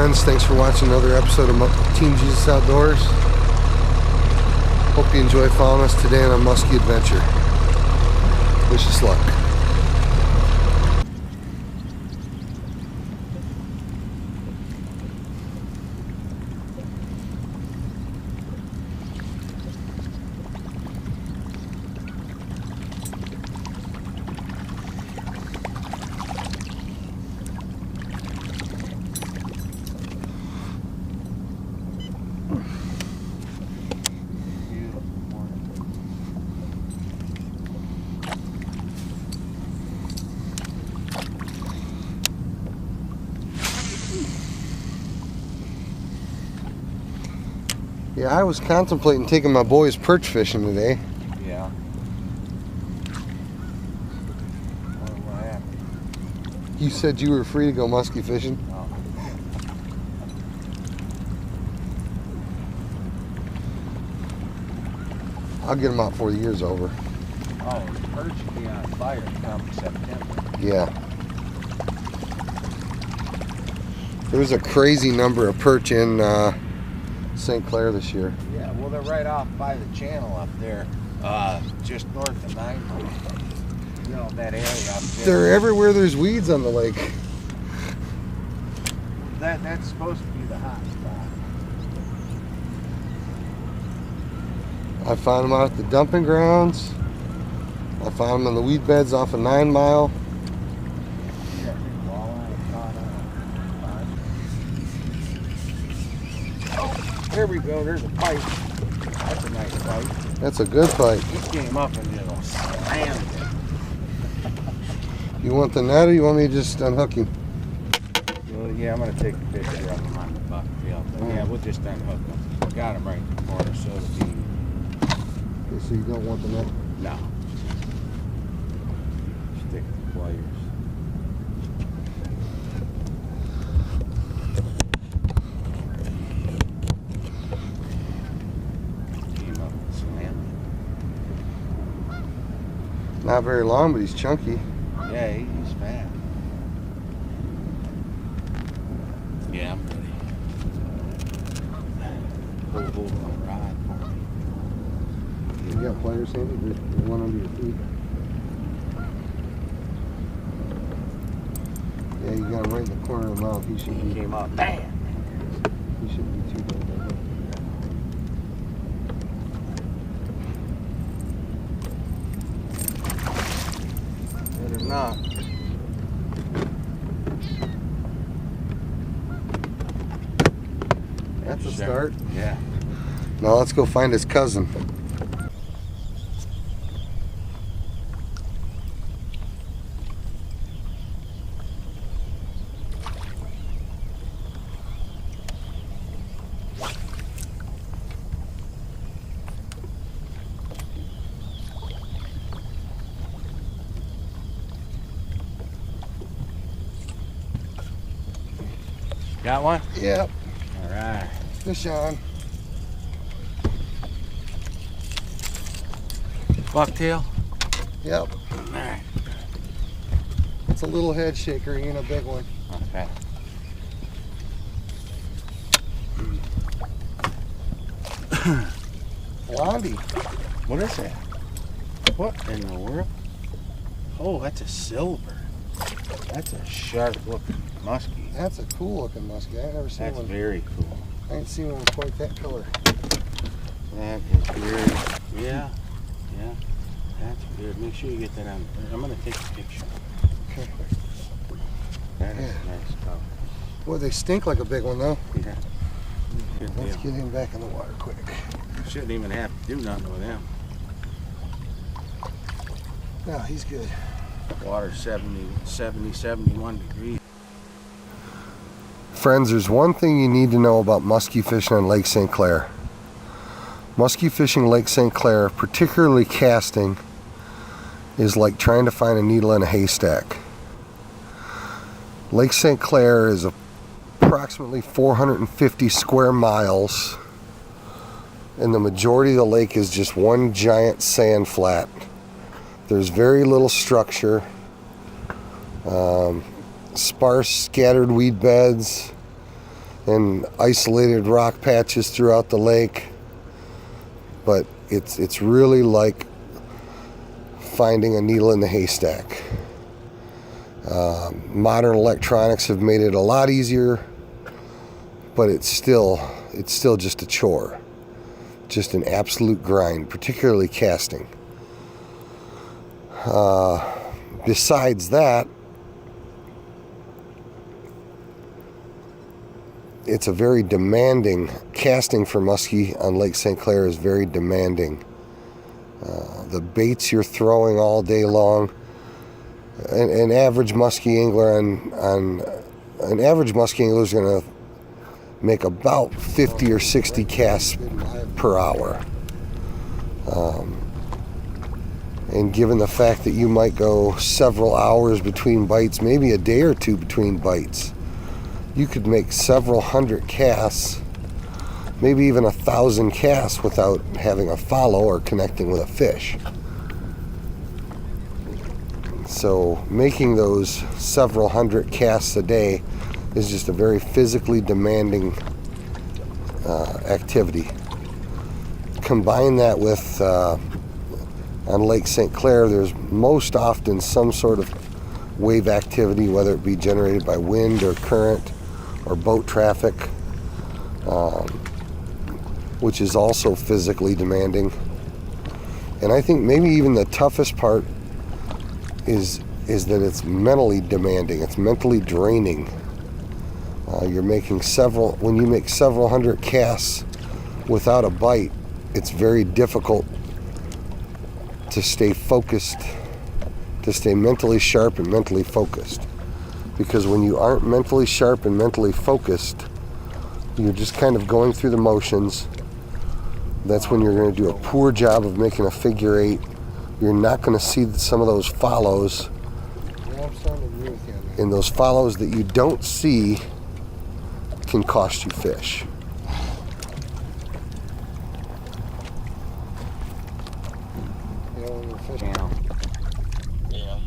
friends, thanks for watching another episode of Team Jesus Outdoors. Hope you enjoy following us today on a musky adventure. Wish us luck. Yeah, I was contemplating taking my boys perch fishing today. Yeah. What happened? You said you were free to go muskie fishing. Oh. I'll get them out before the year's over. Oh, the perch will be on fire come September. Yeah. There's a crazy number of perch in St. Clair this year. Yeah, well, they're right off by the channel up there, just north of 9 Mile. You know, that area up there. They're everywhere there's weeds on the lake. That's supposed to be the hot spot. I found them out at the dumping grounds. I found them in the weed beds off of 9 Mile. Yeah, big walleye caught on. Oh, there we go. There's a pike. That's a nice pike. That's a good pike. He came up and just slammed it. You want the net or you want me to just unhook him? Well, yeah, I'm going to take a picture of him on the bucktail. But yeah, we'll just unhook him. Got him right in the corner, so it'll be... Okay, so you don't want the net? No. Stick the pliers. Came up and slammed Not very long, but he's chunky. it. Yeah, he's fat. Yeah, I'm ready. Hold my rod for me. You got pliers handy? There's one under your feet. Yeah, you got him right in the corner of the mouth. He should He be. came up, bam! He shouldn't be too bad. Better not. That's a start. Yeah. Now let's go find his cousin. Got one? Yep. All right. Fish on. Bucktail? Yep. All right. It's a little head shaker. He ain't a big one. Okay. Blondie. What is that? What in the world? Oh, that's a silver. That's a sharp looking muskie. That's a cool looking muskie. I ain't never seen That's one. very cool. I ain't seen one quite that color. That is very, yeah. That's good. Make sure you get that on. I'm gonna take a picture. Okay. That is a nice color. Boy, they stink like a big one though. Yeah. Good Let's deal. get him back in the water quick. Shouldn't even have to do nothing with them. No, he's good. Water 70, 71 degrees. Friends, there's one thing you need to know about muskie fishing on Lake St. Clair. Muskie fishing Lake St. Clair, particularly casting, is like trying to find a needle in a haystack. Lake St. Clair is approximately 450 square miles, and the majority of the lake is just one giant sand flat. There's very little structure, sparse scattered weed beds, and isolated rock patches throughout the lake, but it's really like finding a needle in the haystack. Modern electronics have made it a lot easier, but it's still just a chore, just an absolute grind, particularly casting. Besides that, it's a very demanding casting for muskie on Lake St. Clair is very demanding. The baits you're throwing all day long, an average muskie angler an average muskie angler is going to make about 50 or 60 casts per hour. And given the fact that you might go several hours between bites, maybe a day or two between bites, you could make several hundred casts, maybe even 1,000 casts without having a follow or connecting with a fish. So making those several hundred casts a day is just a very physically demanding activity. Combine that with on Lake St. Clair, there's most often some sort of wave activity, whether it be generated by wind or current or boat traffic, which is also physically demanding. And I think maybe even the toughest part is that it's mentally demanding. It's mentally draining. You're making when you make several hundred casts without a bite, it's very difficult to stay focused, to stay mentally sharp and mentally focused. Because when you aren't mentally sharp and mentally focused, you're just kind of going through the motions. That's when you're going to do a poor job of making a figure eight. You're not going to see some of those follows. And those follows that you don't see can cost you fish. Yeah.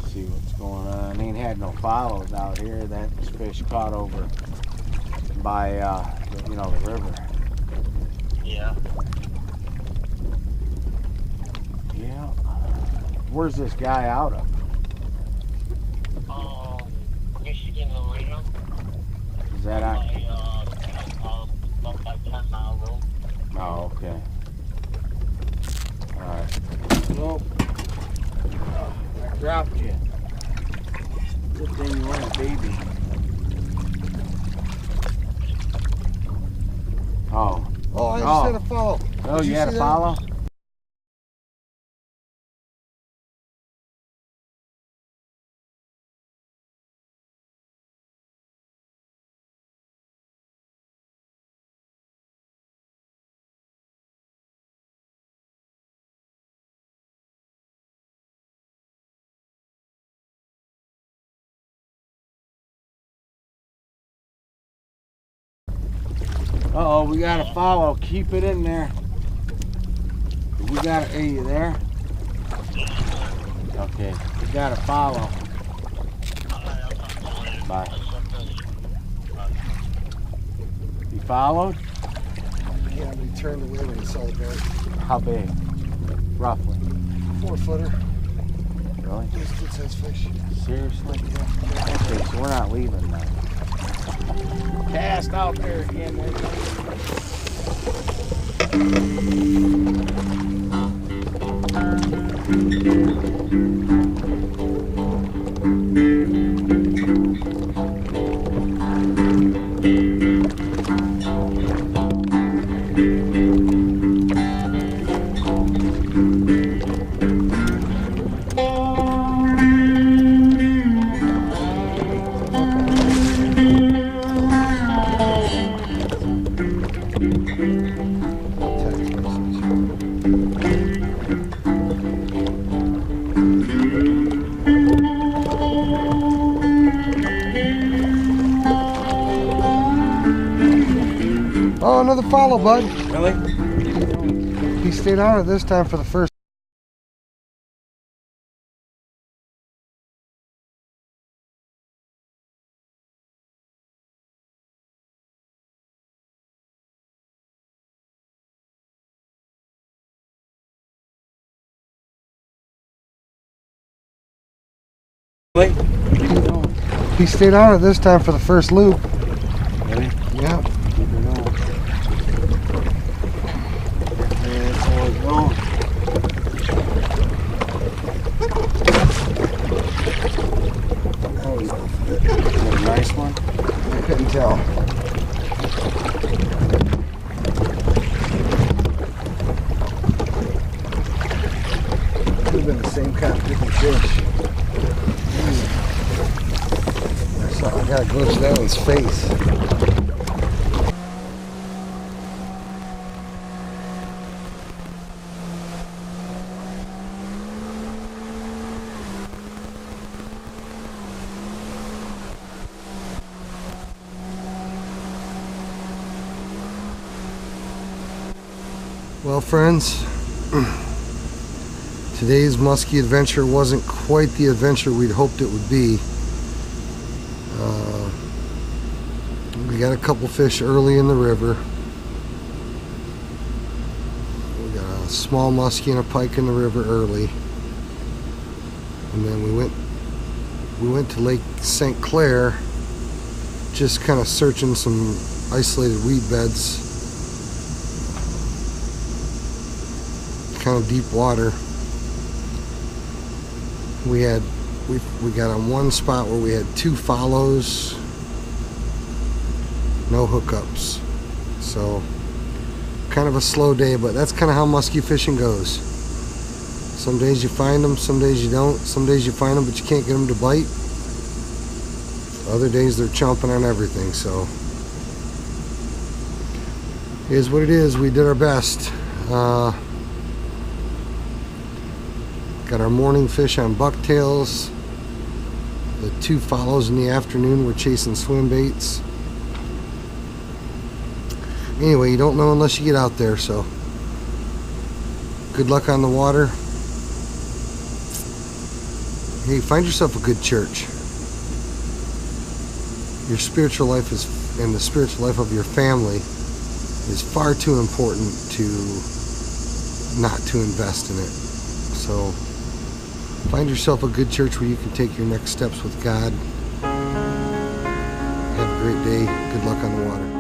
See what's going on. Ain't had no follows out here. That's fish caught over by the river. Yeah. Yeah. Where's this guy out of? Michigan Arena. Is that out? About like 10 mile road. Oh, okay. Alright. Well, I dropped you. Good thing you weren't a baby. Oh. Oh, I just had a follow. Oh, Did you had a see that? follow? Uh-oh, we got a follow. Keep it in there. We got are you there? Okay, we got a follow. Bye. You followed? Yeah, we turned away when he saw the boat. How big? Roughly. 4-footer. Really? Just good sized fish. Seriously? Okay, so we're not leaving now. Cast out there again. Oh, another follow, bud. Really? He stayed on it this time for the first. Wait, what are you doing? He stayed on it this time for the first loop. Ready? Yeah. Keep it on. That's all it's going. That was A nice one. I couldn't tell. Could have been the same kind of different fish. I gotta glimpse that one's face. Well, friends, today's muskie adventure wasn't quite the adventure we'd hoped it would be. We got a couple fish early in the river. We got a small muskie and a pike in the river early, and then we went to Lake St. Clair, just kind of searching some isolated weed beds, kind of deep water. We got on one spot where we had 2 follows, no hookups. So kind of a slow day, but that's kind of how muskie fishing goes. Some days you find them, some days you don't. Some days you find them but you can't get them to bite. Other days they're chomping on everything. So it is what it is. We did our best. Got our morning fish on bucktails. The 2 follows in the afternoon were chasing swim baits. Anyway, you don't know unless you get out there, so good luck on the water. Hey, find yourself a good church. Your spiritual life and the spiritual life of your family is far too important to not to invest in it. So find yourself a good church where you can take your next steps with God. Have a great day. Good luck on the water.